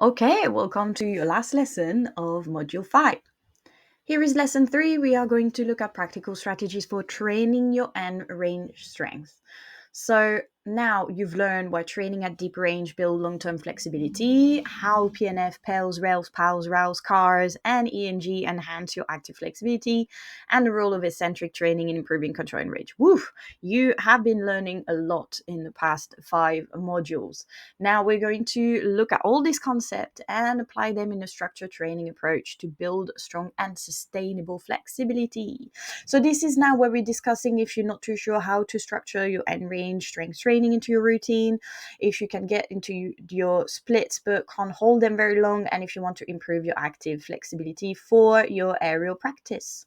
Okay, welcome to your last lesson of Module 5. Here is Lesson 3. We are going to look at practical strategies for training your end range strength. So now you've learned why training at deep range build long-term flexibility, how PNF, PELs, RELs, PALs, RALs, CARs, and ENG enhance your active flexibility, and the role of eccentric training in improving control and range. Woof! You have been learning a lot in the past 5 modules. Now we're going to look at all these concepts and apply them in a structured training approach to build strong and sustainable flexibility. So this is now where we're discussing if you're not too sure how to structure your end range strength training into your routine, if you can get into your splits but can't hold them very long, and if you want to improve your active flexibility for your aerial practice.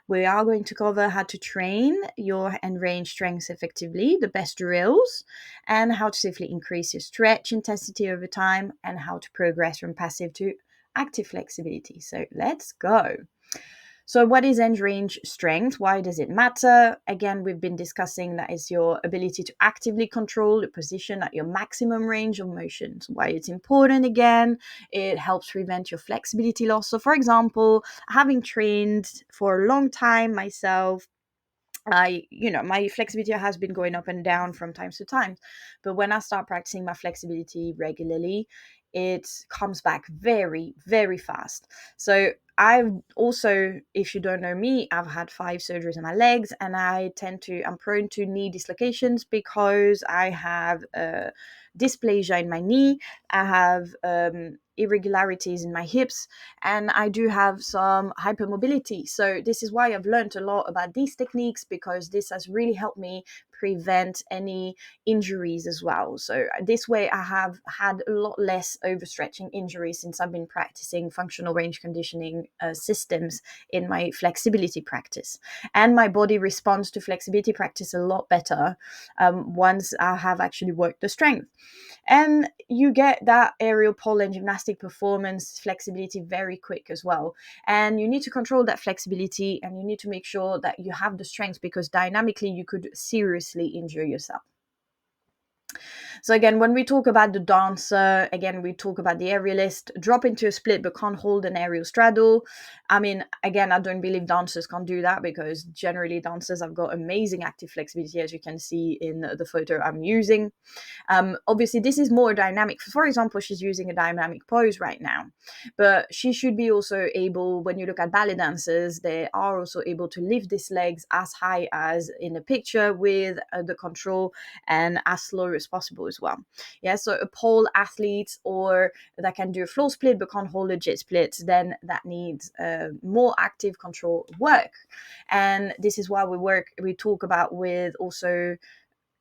We are going to cover how to train your end range strengths effectively, the best drills, and how to safely increase your stretch intensity over time, and how to progress from passive to active flexibility. So let's go. So what is end range strength? Why does it matter? Again, we've been discussing that is your ability to actively control the position at your maximum range of motion. So why it's important again, it helps prevent your flexibility loss. So for example, having trained for a long time myself, my flexibility has been going up and down from time to time. But when I start practicing my flexibility regularly, it comes back very, very fast. So I've also, if you don't know me, I've had 5 surgeries on my legs, and I'm prone to knee dislocations because I have dysplasia in my knee. I have irregularities in my hips, and I do have some hypermobility. So this is why I've learned a lot about these techniques, because this has really helped me prevent any injuries as well. So this way I have had a lot less overstretching injuries since I've been practicing functional range conditioning systems in my flexibility practice. And my body responds to flexibility practice a lot better once I have actually worked the strength. And you get that aerial pole and gymnastic performance flexibility very quick as well. And you need to control that flexibility, and you need to make sure that you have the strength, because dynamically you could seriously injure yourself. So again, when we talk about the dancer, again, we talk about the aerialist, drop into a split but can't hold an aerial straddle. I mean, again, I don't believe dancers can't do that, because generally dancers have got amazing active flexibility, as you can see in the photo I'm using. Obviously, this is more dynamic. For example, she's using a dynamic pose right now, but she should be also able, when you look at ballet dancers, they are also able to lift these legs as high as in the picture with the control, and as slow as possible as well. Yeah, so a pole athlete, or that can do a floor split but can't hold a jet split, then that needs more active control work. And this is why we talk about with also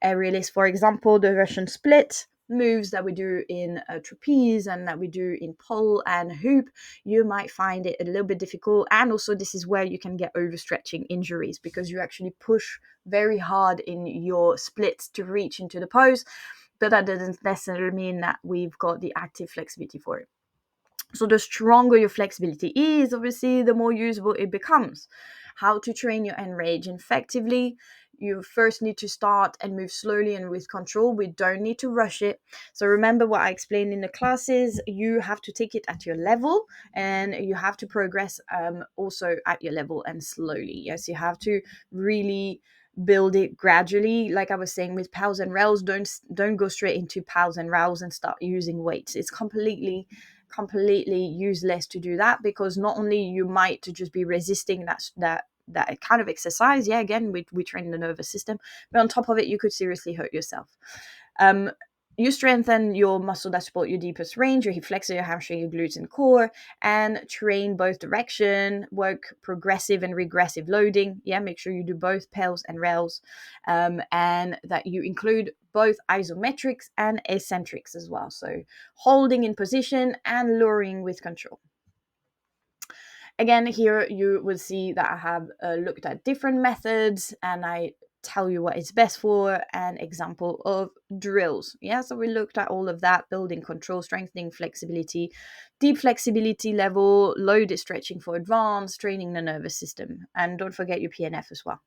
aerialists, for example, the Russian split moves that we do in trapeze and that we do in pole and hoop. You might find it a little bit difficult, and also this is where you can get overstretching injuries, because you actually push very hard in your splits to reach into the pose, but that doesn't necessarily mean that we've got the active flexibility for it. So the stronger your flexibility is, obviously, the more usable it becomes. How to train your end range effectively? You first need to start and move slowly and with control. We don't need to rush it. So remember what I explained in the classes. You have to take it at your level, and you have to progress also at your level and slowly. Yes, you have to really build it gradually. Like I was saying with PALs and RELs, don't go straight into PALs and RELs and start using weights. It's completely useless to do that, because not only you might just be resisting that kind of exercise. Yeah, again, we train the nervous system, but on top of it, you could seriously hurt yourself. You strengthen your muscle that support your deepest range, your hip flexor, your hamstring, your glutes and core, and train both direction, work progressive and regressive loading. Yeah, make sure you do both PELs and RELs, and that you include both isometrics and eccentrics as well. So holding in position and lowering with control. Again, here you will see that I have looked at different methods, and I tell you what it's best for, an example of drills. Yeah, so we looked at all of that: building control, strengthening flexibility, deep flexibility level, loaded stretching for advanced, training the nervous system, and don't forget your PNF as well.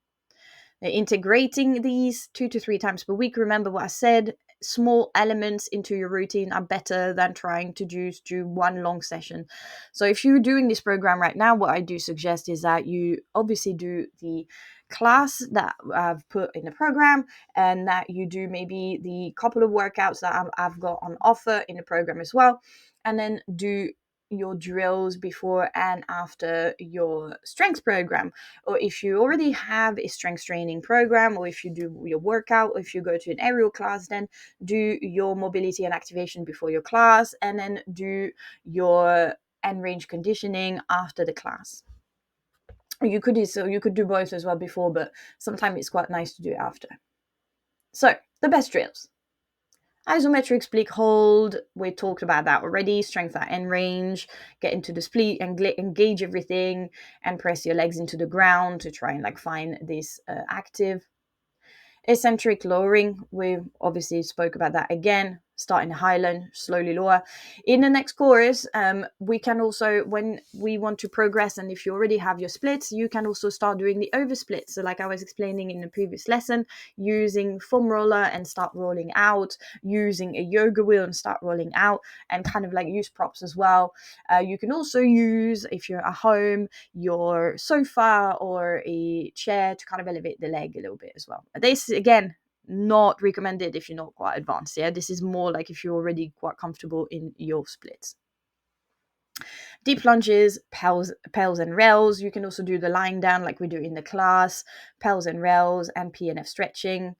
Integrating these 2 to 3 times per week. Remember what I said, small elements into your routine are better than trying to just do one long session. So if you're doing this program right now, what I do suggest is that you obviously do the class that I've put in the program, and that you do maybe the couple of workouts that I've got on offer in the program as well, and then do your drills before and after your strength program. Or if you already have a strength training program, or if you do your workout, or if you go to an aerial class, then do your mobility and activation before your class, and then do your end range conditioning after the class. You could do both as well before, but sometimes it's quite nice to do it after. So the best drills: isometric split hold, we talked about that already. Strength at end range, get into the split and engage everything, and press your legs into the ground to try and like find this active. Eccentric lowering, we obviously spoke about that again. Start in the highland, slowly lower. In the next course, we can also, when we want to progress, and if you already have your splits, you can also start doing the over splits. So like I was explaining in the previous lesson, using foam roller and start rolling out, using a yoga wheel and start rolling out, and kind of like use props as well. You can also use, if you're at home, your sofa or a chair to kind of elevate the leg a little bit as well. This, again, not recommended if you're not quite advanced. Yeah, this is more like if you're already quite comfortable in your splits. Deep lunges, pels and rails. You can also do the lying down like we do in the class, pels and rails, and PNF stretching.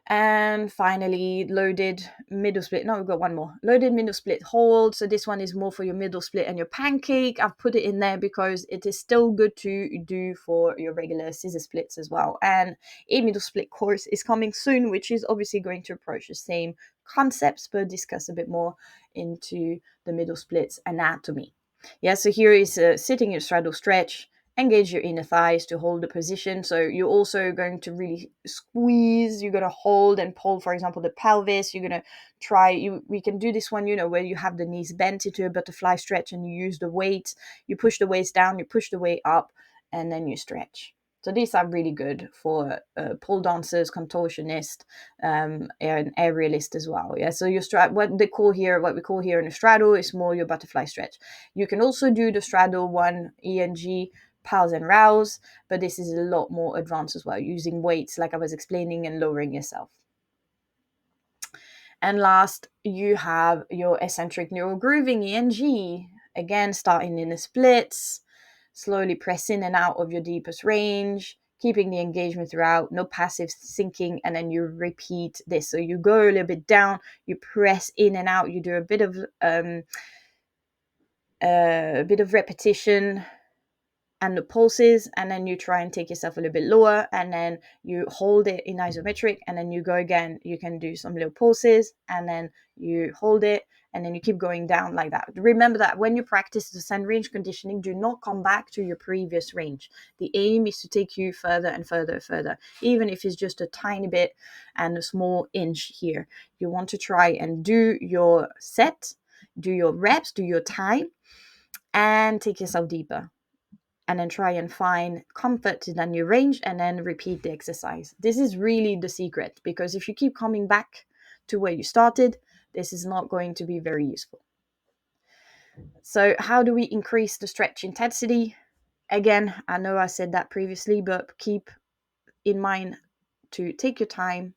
And finally, loaded middle split. No, we've got one more. Loaded middle split hold. So this one is more for your middle split and your pancake. I've put it in there because it is still good to do for your regular scissor splits as well. And a middle split course is coming soon, which is obviously going to approach the same concepts, but discuss a bit more into the middle splits anatomy. Yeah, so here is sitting in straddle stretch. Engage your inner thighs to hold the position. So you're also going to really squeeze. You're going to hold and pull, for example, the pelvis. You're going to we can do this one, where you have the knees bent into a butterfly stretch and you use the weight. You push the weights down, you push the weight up, and then you stretch. So these are really good for pole dancers, contortionists, and aerialists as well. Yeah. So what we call here in the straddle is more your butterfly stretch. You can also do the straddle one, ENG, pals and rouse, but this is a lot more advanced as well, using weights like I was explaining and lowering yourself. And last, you have your eccentric neural grooving, ENG, again starting in the splits, slowly press in and out of your deepest range, keeping the engagement throughout, no passive sinking, and then you repeat this. So you go a little bit down, you press in and out, you do a bit of repetition and the pulses, and then you try and take yourself a little bit lower, and then you hold it in isometric, and then you go again. You can do some little pulses, and then you hold it, and then you keep going down like that. Remember that when you practice the end range conditioning, do not come back to your previous range. The aim is to take you further and further, even if it's just a tiny bit and a small inch here. You want to try and do your set, do your reps, do your time, and take yourself deeper, and then try and find comfort in a new range, and then repeat the exercise. This is really the secret, because if you keep coming back to where you started, this is not going to be very useful. So how do we increase the stretch intensity? Again, I know I said that previously, but keep in mind to take your time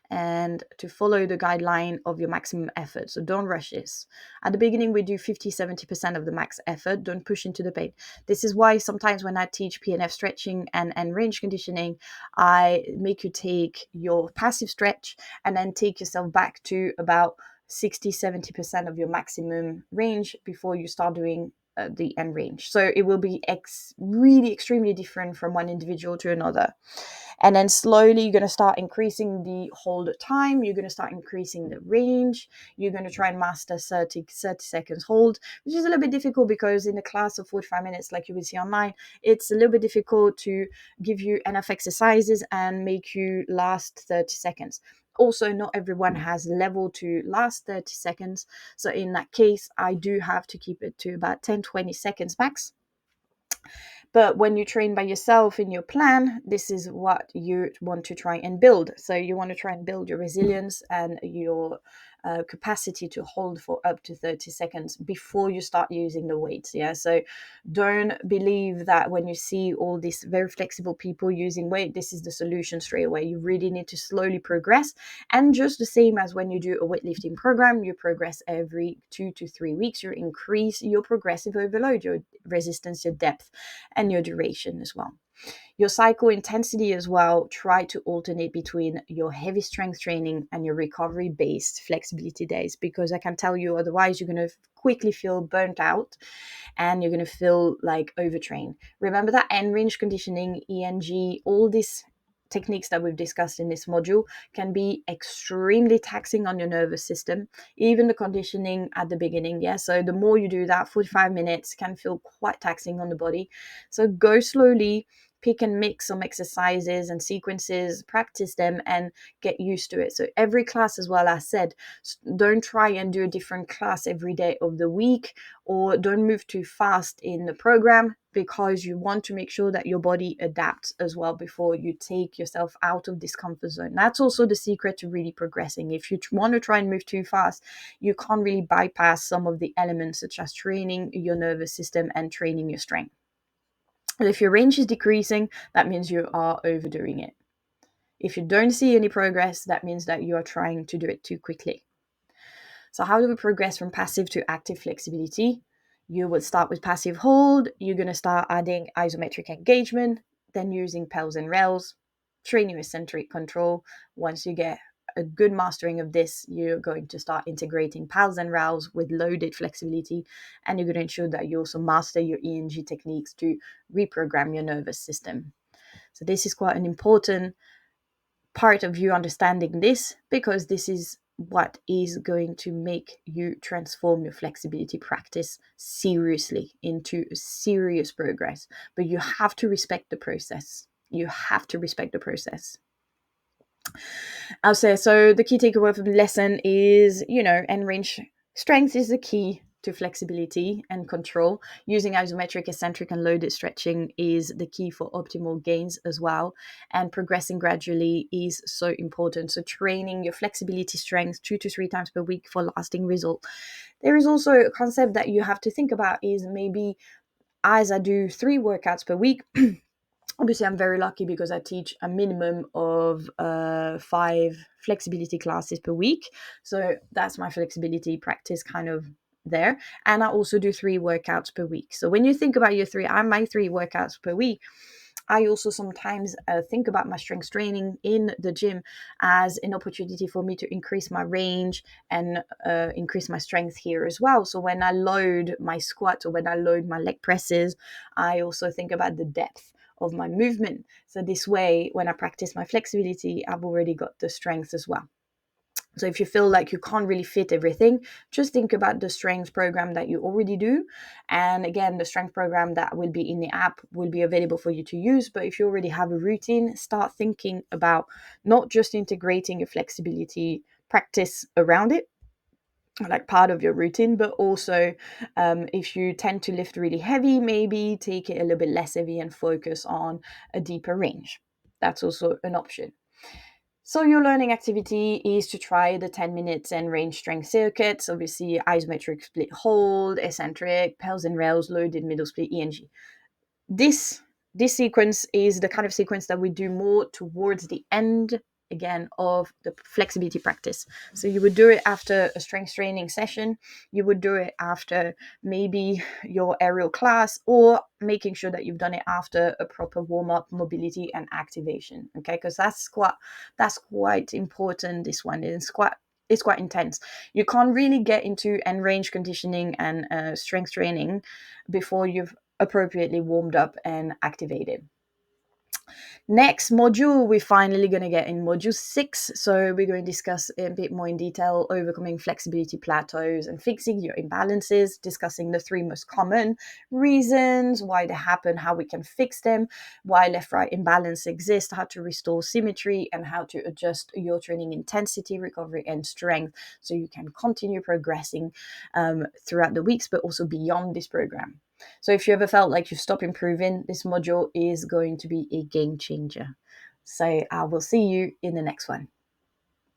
and to follow the guideline of your maximum effort. So don't rush this. At the beginning, we do 50-70% of the max effort. Don't push into the pain. This is why sometimes when I teach PNF stretching and range conditioning, I make you take your passive stretch and then take yourself back to about 60-70% of your maximum range before you start doing the end range. So it will be really extremely different from one individual to another. And then slowly you're going to start increasing the hold time. You're going to start increasing the range. You're going to try and master 30 seconds hold, which is a little bit difficult because in a class of 45 minutes, like you will see online, it's a little bit difficult to give you enough exercises and make you last 30 seconds. Also, not everyone has level to last 30 seconds. So in that case, I do have to keep it to about 10-20 seconds max. But when you train by yourself in your plan, this is what you want to try and build. So you want to try and build your resilience and your capacity to hold for up to 30 seconds before you start using the weights. Yeah. So don't believe that when you see all these very flexible people using weight, this is the solution straight away. You really need to slowly progress. And just the same as when you do a weightlifting program, you progress every 2 to 3 weeks. You increase your progressive overload, your resistance, your depth, and your duration as well. Your cycle intensity as well, try to alternate between your heavy strength training and your recovery based flexibility days, because I can tell you otherwise you're going to quickly feel burnt out and you're going to feel like overtrained. Remember that end range conditioning, ENG, all these techniques that we've discussed in this module can be extremely taxing on your nervous system, even the conditioning at the beginning. Yeah, so the more you do that, 45 minutes can feel quite taxing on the body. So go slowly, pick and mix some exercises and sequences, practice them, and get used to it. So every class, as well as said, don't try and do a different class every day of the week, or don't move too fast in the program, because you want to make sure that your body adapts as well before you take yourself out of this comfort zone. That's also the secret to really progressing. If you want to try and move too fast, you can't really bypass some of the elements, such as training your nervous system and training your strength. And if your range is decreasing, that means you are overdoing it. If you don't see any progress, that means that you are trying to do it too quickly. So how do we progress from passive to active flexibility? You would start with passive hold. You're going to start adding isometric engagement, then using pels and rails, train your eccentric control. Once you get a good mastering of this, you're going to start integrating pals and rails with loaded flexibility, and you're going to ensure that you also master your ENG techniques to reprogram your nervous system. So this is quite an important part of you understanding this, because this is what is going to make you transform your flexibility practice seriously into serious progress. But you have to respect the process. You have to respect the process. I'll say, so the key takeaway from the lesson is, end range strength is the key to flexibility and control. Using isometric, eccentric, and loaded stretching is the key for optimal gains as well. And progressing gradually is so important. So training your flexibility strength 2 to 3 times per week for lasting result. There is also a concept that you have to think about is, maybe as I do 3 workouts per week, obviously I'm very lucky because I teach a minimum of 5 flexibility classes per week. So that's my flexibility practice kind of there. And I also do 3 workouts per week. So when you think about my 3 workouts per week, I also sometimes think about my strength training in the gym as an opportunity for me to increase my range and increase my strength here as well. So when I load my squats or when I load my leg presses, I also think about the depth of my movement. So this way, when I practice my flexibility, I've already got the strength as well. So if you feel like you can't really fit everything, just think about the strength program that you already do. And again, the strength program that will be in the app will be available for you to use. But if you already have a routine, start thinking about not just integrating your flexibility practice around it, like part of your routine, but also if you tend to lift really heavy, maybe take it a little bit less heavy and focus on a deeper range. That's also an option. So your learning activity is to try the 10 minutes and range strength circuits, obviously isometric split hold, eccentric, pels and rails, loaded middle split, ENG. This sequence is the kind of sequence that we do more towards the end, again, of the flexibility practice. So you would do it after a strength training session, you would do it after maybe your aerial class, or making sure that you've done it after a proper warm-up, mobility and activation. Okay, because that's quite important. This one is quite intense. You can't really get into end range conditioning and strength training before you've appropriately warmed up and activated. Next module, we're finally going to get in module 6. So we're going to discuss a bit more in detail overcoming flexibility plateaus and fixing your imbalances, discussing the 3 most common reasons why they happen, how we can fix them, why left-right imbalance exists, how to restore symmetry, and how to adjust your training intensity, recovery, and strength so you can continue progressing throughout the weeks, but also beyond this program. So if you ever felt like you stopped improving, this module is going to be a game changer. So I will see you in the next one.